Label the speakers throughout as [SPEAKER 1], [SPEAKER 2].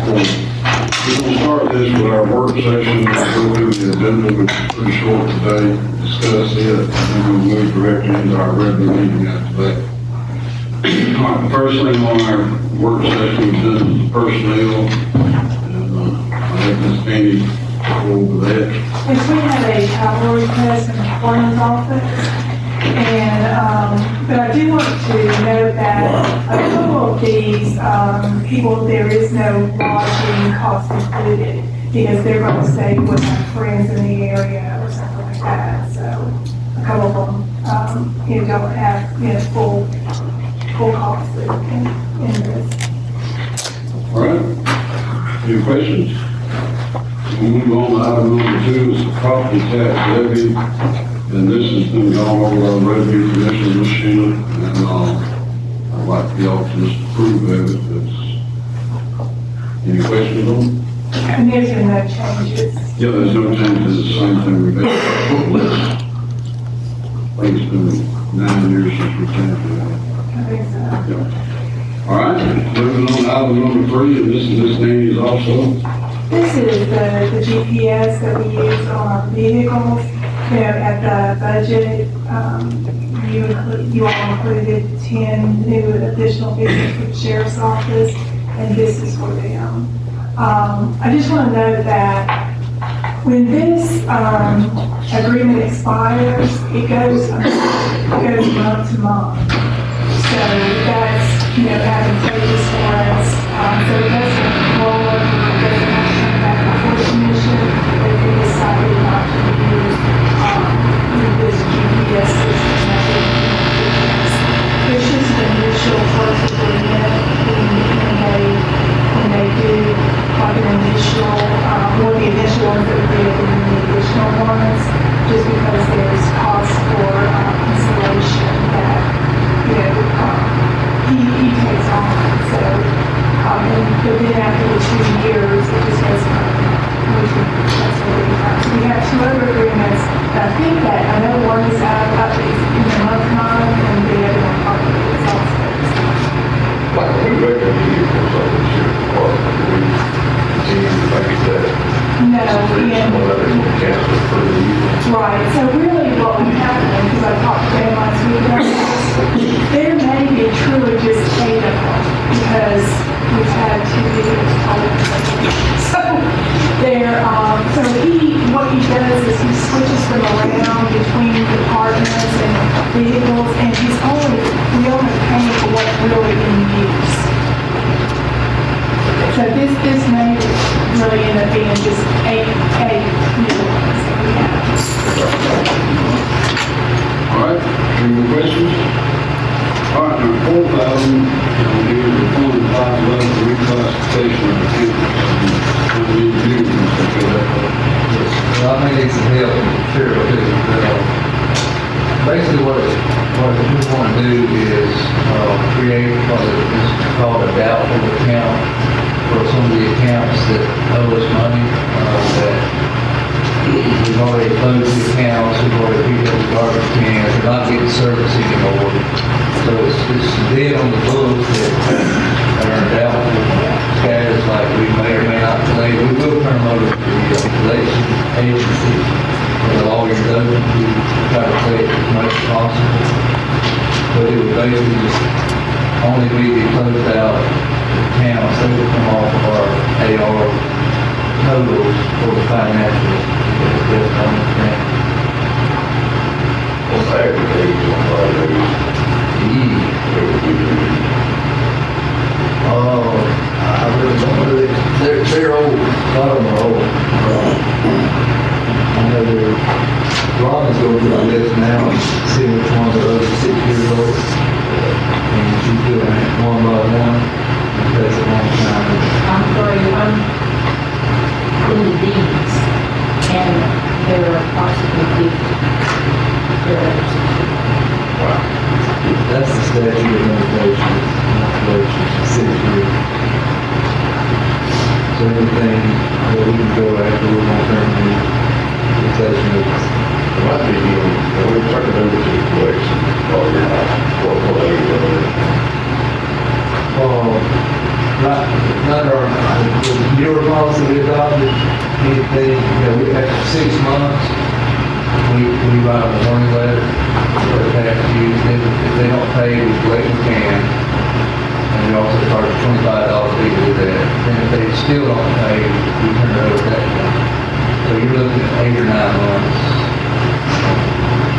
[SPEAKER 1] We're gonna start this with our work session, we'll go through the agenda, which is pretty short today, discuss it, and then we'll move directly into our regular meeting after that. All right, the first thing on our work session is personnel, and I think Ms. Annie will go over that.
[SPEAKER 2] Yes, we had a travel request in the coroner's office, and, but I do want to note that a couple of these, people, there is no lodging cost included, because they're going to stay with their friends in the area or something like that, so a couple of them, don't have, full costs in this.
[SPEAKER 1] All right, any questions? We'll move on to item number 2, is the property tax levy, and this has been gone over our revenue commission, Ms. Sheila, and I'd like y'all to just approve of it. Any questions on it?
[SPEAKER 2] And there's been no changes.
[SPEAKER 1] Yeah, there's no changes, it's the same thing we've had. I think it's been 9 years since we changed it.
[SPEAKER 2] I think so.
[SPEAKER 1] Yeah. All right, moving on to item number 3, and this is Ms. Nanny's also.
[SPEAKER 2] This is the GPS that we use on our vehicles. At the budget, you all included 10 new additional vehicles for the sheriff's office, and this is for them. I just want to note that when this agreement expires, it goes month to month. So that's, advantageous for us. So it doesn't roll over, it doesn't have to come back before the commission, if we decided not to use this GPS system that we use. It's just an initial first agreement when they do like an initial, one of the initial ones that we did and then the additional ones, just because there's cost for installation that, he takes on. So, but then after the 2 years, it just goes that's what we have. So we have 2 other agreements. I think that, I know one is out about in the month time, and the other one probably is also.
[SPEAKER 3] Like when we regular vehicles over the sheriff's department, we continue to make that.
[SPEAKER 2] No, and,
[SPEAKER 3] Cancel for the year.
[SPEAKER 2] right, so really what would happen, because I talked to Dan last week, there may be truly just 8 of them, because we've had 2 vehicles towed. So so what he does is he switches them around between departments and vehicles, and we only pay for what's really in use. So this may really end up being just 8 new ones that we have.
[SPEAKER 1] All right, any more questions? All right, our 4th item, here is the 25 level reclassification of the campus.
[SPEAKER 4] Well, I may need some help with material too. Basically what we want to do is create what is called a doubtful account for some of the accounts that owe us money, that we've already closed the accounts, we've already picked up the garbage cans, we're not getting service anymore. So it's dead on the books that are doubtful status, like we may or may not collect. We will turn them over to the collection agency, or the lawyer does, to try to collect as much as possible. But it would basically just only be the closed out accounts that would come off of our AR totals for the financial. Just on the grant.
[SPEAKER 3] What's the average age on our ladies?
[SPEAKER 4] I really don't know. They're old. A lot of them are old. I know Robin's going through the list now and seeing which ones are over 6 years old. And she's doing it one by one. It takes a long time.
[SPEAKER 5] I'm sorry, I'm in these, and there are approximately 50.
[SPEAKER 4] That's the statute of limitations, not 6 years. So anything that we can go after, we're going to turn the limitation of.
[SPEAKER 3] It might be, we're turning over to the collection, or what age are they?
[SPEAKER 4] right, under our, the newer policy we adopted, anything, after 6 months, we write them a warning letter, for the past use, if they don't pay, we collect we can. And we also charge $25 fee to do that. And if they still don't pay, we turn it over at that point. So you're looking at 8 or 9 months.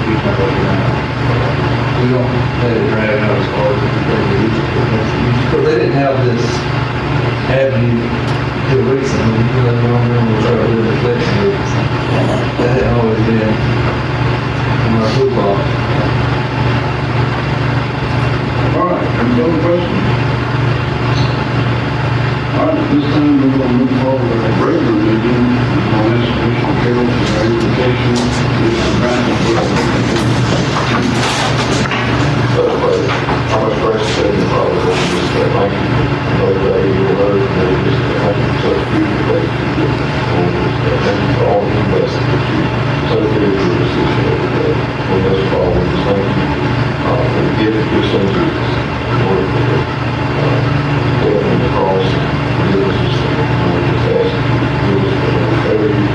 [SPEAKER 4] We turn it over now. We don't let it drag out as far as they used to. But they didn't have this avenue till recently. You know, we don't remember we started doing the collection rates. That hadn't always been in our toolbox.
[SPEAKER 1] All right, any other questions? All right, at this time, we're going to move forward with our regular meeting. We're going to ask Commissioner Carroll for our invitation. Commissioner Bratton for our
[SPEAKER 3] How much price is that? Probably just thank you. Another day, you'll learn, and just thank you for such a beautiful day. Thank you for all the blessings that you so good for the decision every day. Well, most of all, we just thank you for the gift of your son Jesus. Lord, for the death on the cross, forgive us of sin. Lord, just ask you to forgive us for our failure.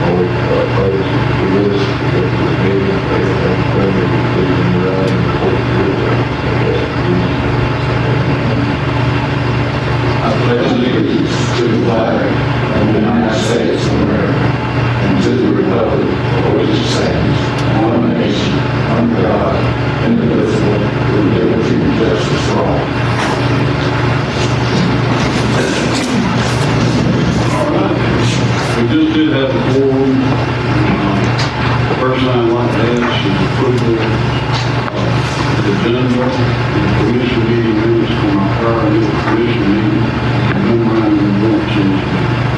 [SPEAKER 3] Lord, pray that you forgive us, forgive us the meeting, everything, whatever we believe in your eye, and the Holy Spirit.
[SPEAKER 6] I pledge allegiance to the flag of the United States of America and to the republic for which it stands, one nation, under God, indivisible, with liberty and justice for all.
[SPEAKER 1] All right. We just did have a forum. The first thing I'd like to ask is approval of the agenda and commission meeting minutes from our prior commission meeting. Memorandum of motions.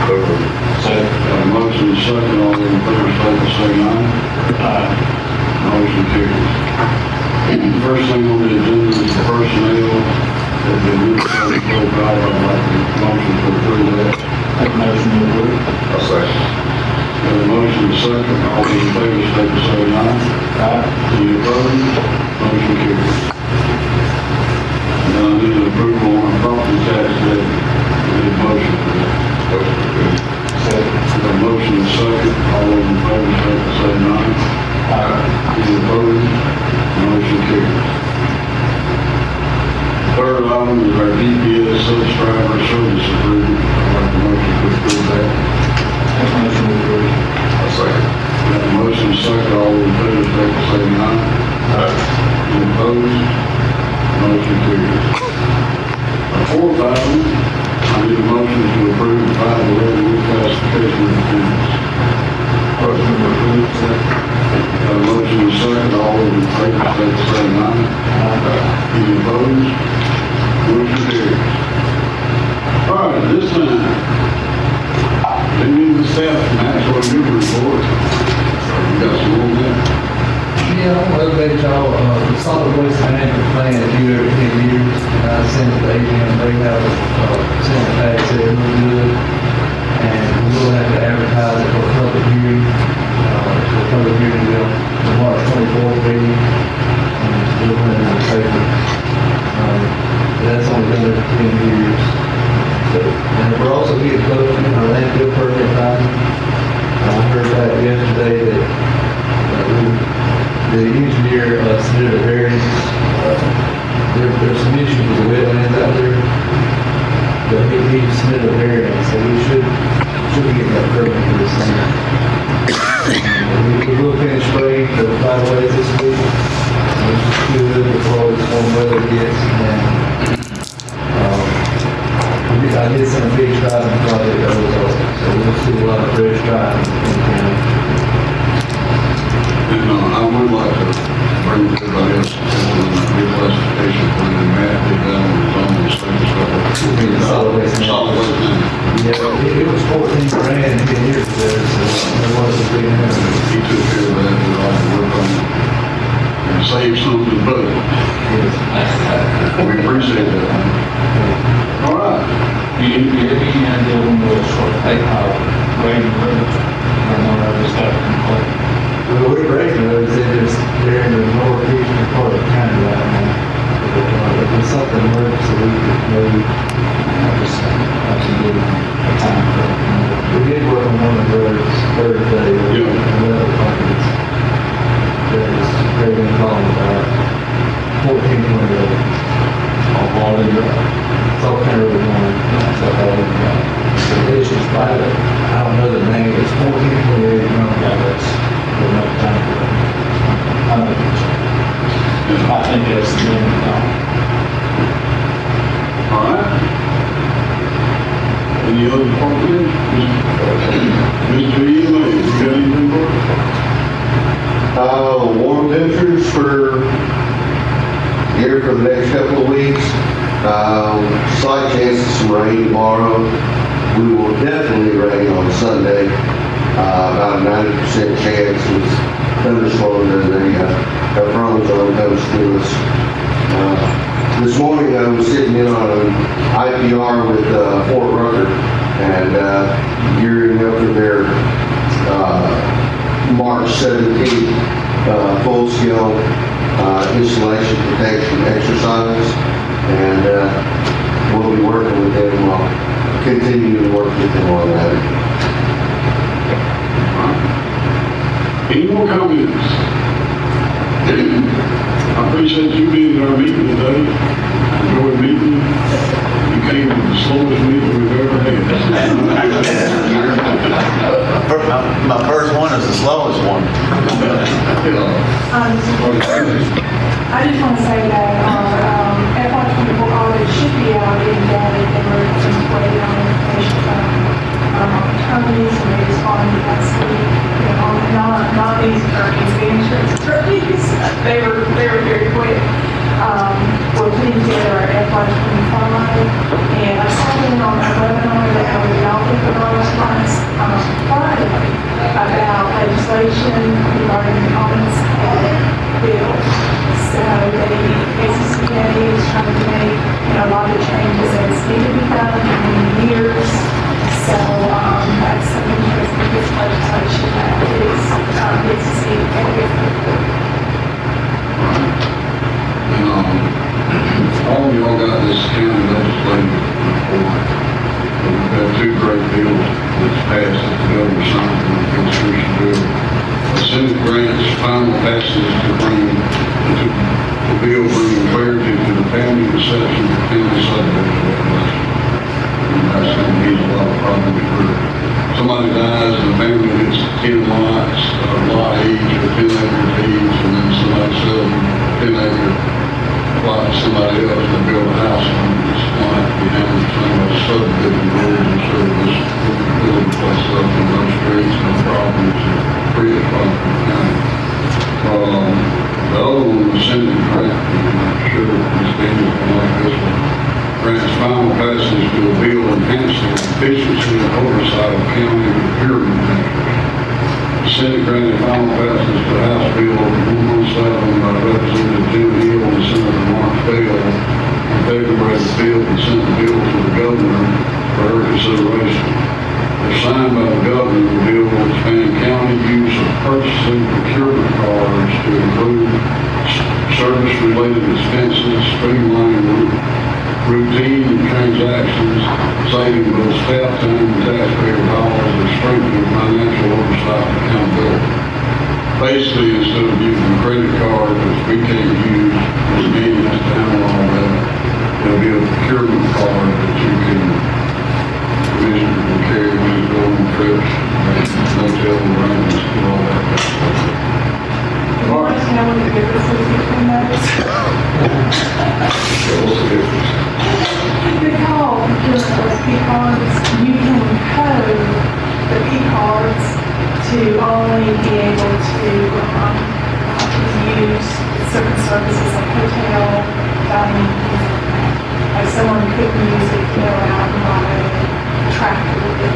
[SPEAKER 1] Got a motion and second, all those in favor, say aye. Aye. Motion carries. First thing on the agenda is the personnel that the administrative code out. I'd like a motion to approve that.
[SPEAKER 6] Make a motion to approve.
[SPEAKER 3] I'll second.
[SPEAKER 1] Got a motion and second, all those in favor, say aye.
[SPEAKER 6] Aye.
[SPEAKER 1] Any opposed? Motion carries. Now I need an approval on our property tax levy. Need a motion for that. Got a motion and second, all those in favor, say aye.
[SPEAKER 6] Aye.
[SPEAKER 1] Any opposed? Motion carries. Third item is our DPS subscriber service agreement. I'd like a motion to approve that.
[SPEAKER 6] Make a motion to approve.
[SPEAKER 3] I'll second.
[SPEAKER 1] Got a motion and second, all those in favor, say aye.
[SPEAKER 3] Aye.
[SPEAKER 1] Any opposed? Motion carries. Our fourth item, I need a motion to approve the 511 reclassification of accounts.
[SPEAKER 6] Motion to approve.
[SPEAKER 1] Got a motion and second, all those in favor, say aye. Any opposed? Motion carries. All right, at this time, we need the staff from actual good report. We got some more there.
[SPEAKER 4] Yeah, well, the solid waste management plan is due every 10 years, and I sent it to AGM, they have sent it back, said it was good, and we will have to advertise it for a public hearing, the March 24th meeting, and we'll put it in the paper. That's only been there for 10 years. So, and we're also getting close to our landfill permit time. I heard that yesterday that the engineer submitted a variance. There's some issues with the wetlands out there, but he submitted a variance, so we should be getting that permit for this summer. We will finish spraying the right-of-ways this week, which is good before all this warm weather gets. And I did some big striping project over, so we'll see a lot of fresh striping in town.
[SPEAKER 1] And I would like to bring everybody else to the reclassification plan. Matt did that on his own, the same stuff.
[SPEAKER 4] Solid waste management.
[SPEAKER 1] Solid waste management.
[SPEAKER 4] Yeah, it was 14 grand 10 years ago, so it wasn't a big number.
[SPEAKER 1] He took care of that, we all work on it. And save some of the budget. We appreciate that. All right.
[SPEAKER 6] You can deal with short PayPal, rating roads, and one of the stuff complaint.
[SPEAKER 4] Well, we're breaking those, they're in the northeastern part of the county right now. If there's something emergency, we could maybe
[SPEAKER 6] give a time frame.
[SPEAKER 4] We did work on one of those Thursday,
[SPEAKER 1] Yeah.
[SPEAKER 4] another company that is very involved about 1420
[SPEAKER 6] All in your,
[SPEAKER 4] It's all kind of really one.
[SPEAKER 6] so all in your,
[SPEAKER 4] It's just private. I don't know the name. It's 1428
[SPEAKER 6] yeah, that's enough time for them. I think that's the end now.
[SPEAKER 1] All right. Any other department? Mr. Ely, you got anything for us?
[SPEAKER 3] Warm temperatures for here for the next couple of weeks. Slight chance of some rain tomorrow. We will definitely rain on Sunday. About a 90% chance with thunderstorms and a front zone comes to us. This morning I was sitting in on an IPR with Fort Rucker and gearing up for their March 17th full-scale installation protection exercise, and we'll be working with them. I'll continue to work with them on that.
[SPEAKER 1] Any more comments? I appreciate you being at our meeting today. I enjoyed meeting you. You came to the slowest meeting we've ever had.
[SPEAKER 7] My first one is the slowest one.
[SPEAKER 2] I just want to say that our FY24 audit should be out any day, and we're just waiting on information from attorneys, and they responded last week. You know, not these attorneys, the insurance attorneys, they were very quick. We're putting together our FY25, and I saw them on a webinar that I was out with last Friday about legislation regarding the omnibus bill. So ACCA is trying to make, a lot of changes that need to be done in many years. So that's some interesting piece of legislation that is gets to see
[SPEAKER 1] All of y'all got this county legislative report. We've got two great bills that's passed that the governor signed in the constitution bill. The Senate grants final passage to bring the bill bringing clarity to the family exception for family subdivision regulation. And that's going to ease a lot of problems for somebody dies and the family gets 10 lots, lot each or 10 acres each, and then somebody sells 10 acre lot to somebody else and they build a house on it. It's going to have to be handled the same way subdivision rules, and so this building place up in those streets, no problems, and free of problem for the county. The other one was Senate grant, and I'm sure Ms. Daniels will like this one. Grants final passage to a bill enhancing efficiency and oversight of county procurement measures. The Senate granted final passage to House Bill 117 by Representative Jim Hill and Senator Mark Bell in February. The bill and sent the bill to the governor for her consideration. If signed by the governor, the bill will expand county use of purchasing procurement cards to include service-related expenses, streamlining routine transactions, saving both staff time and taxpayer dollars, and strengthening financial oversight and accountability. Basically, instead of using a credit card, which we can't use, Ms. Manny has to handle all that, there'll be a procurement card that you can commission and carry when you go on trips, hotel arrangements, and all that.
[SPEAKER 2] You want to know what the difference is between those?
[SPEAKER 3] What's the difference?
[SPEAKER 2] They're called procurement P cards. You can code the P cards to only be able to use certain services like hotel, dining, things like that. Like someone couldn't use it to go out and buy a tractor with it,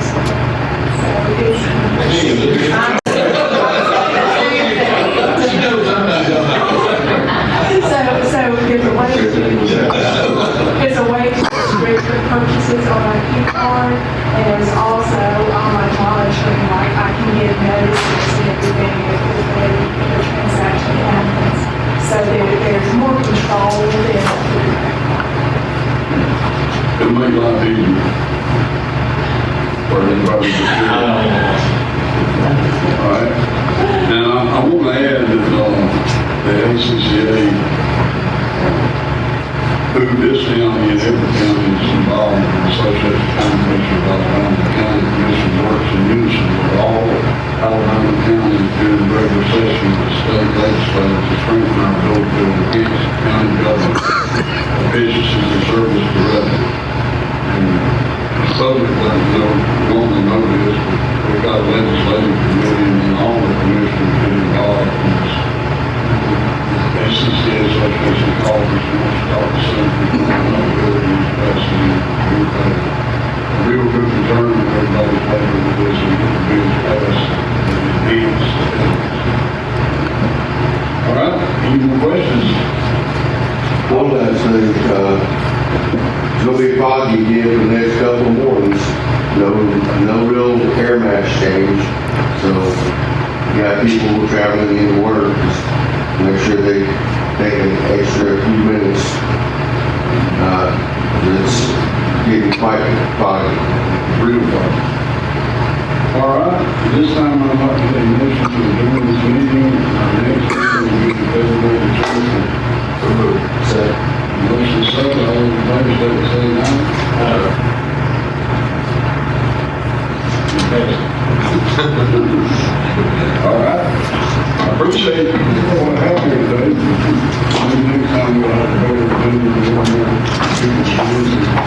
[SPEAKER 2] something like that. So it's there's a way to register purchases on a key card, and there's also online monitoring, like I can get notices and everything if the transaction happens. So there's more control within the credit card.
[SPEAKER 1] It'll make life easier for everybody. All right. And I want to add that, the ACCA, who this county and every county is involved in the Association of County Commissioners of Alabama. The county commission works in unison with all Alabama counties during the regular session of the state legislature to strengthen our ability to enhance county government efficiency and service to revenue. And the public doesn't normally know this, but we've got a legislative committee and all the commissioners get involved in this. ACCA Association of Colleges wants to talk to some people who know good and especially we've had a real good concern with everybody's paper with this and get the bills passed and enhanced. All right, any more questions?
[SPEAKER 8] One last thing, it's gonna be foggy again for the next couple of mornings. No real air mass change, so you got people traveling into work, just make sure they take an extra few minutes. It's getting quite foggy.
[SPEAKER 1] Real fun. All right, this time I'd like to take a motion to adjourn this meeting. Our next meeting will be February the 20th. Motion second, all in favor, say aye. All right, I appreciate you want to have here today. Maybe next time we'll have a better, more people to listen.